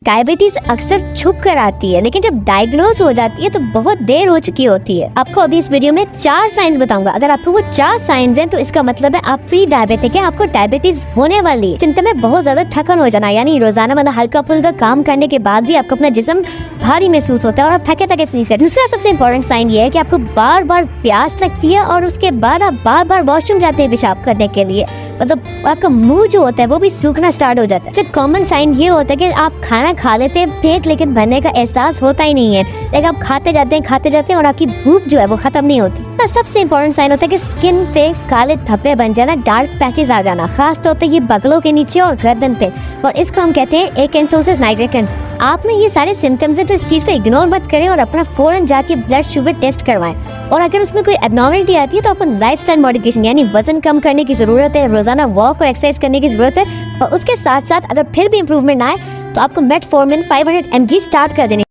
Diabetes अक्सर छुप कर आती है, लेकिन जब डायग्नोज हो जाती है तो बहुत देर हो चुकी होती है। आपको अभी इस वीडियो में 4 साइंस बताऊंगा। अगर आपको वो 4 साइंस हैं तो इसका मतलब है आप प्री डायबिटिक है, आपको डायबिटीज होने वाली है। सिम्टम में बहुत ज्यादा थकन हो जाना, यानी रोजाना मतलब हल्का फुल्का काम करने के बाद भी आपको अपना जिस्म भारी महसूस होता है और आप थके फील करते हैं। दूसरा सबसे इम्पोर्टेंट साइन ये है कि आपको बार बार प्यास लगती है और उसके बाद आप बार बार वॉशरूम जाते हैं पेशाब करने के लिए, मतलब आपका मुंह जो होता है वो भी सूखना स्टार्ट हो जाता है। कॉमन साइन ये होता है कि आप खाना खा लेते हैं, पेट लेकिन भरने का एहसास होता ही नहीं है, लेकिन आप खाते जाते हैं और आपकी भूख जो है वो खत्म नहीं होती। सबसे इम्पोर्टेंट साइन होता है कि स्किन पे काले धब्बे बन जाना, डार्क पैचेस आ जाना, खास तौर पे ये बगलों के नीचे और गर्दन पे, और इसको हम कहते हैं एकेंथोसिस नाइग्रिकन। आप में ये सारे सिम्टम्स हैं तो इस चीज़ को इग्नोर मत करें और अपना फौरन जाके ब्लड शुगर टेस्ट करवाएं। और अगर उसमें कोई एबनॉर्मलिटी आती है तो आपको लाइफस्टाइल मॉडिफिकेशन यानी वजन कम करने की ज़रूरत है, रोजाना वॉक और एक्सरसाइज करने की ज़रूरत है, और उसके साथ साथ अगर फिर भी इम्प्रूवमेंट आए तो आपको मेटफॉर्मिन 500 mg स्टार्ट कर देनी।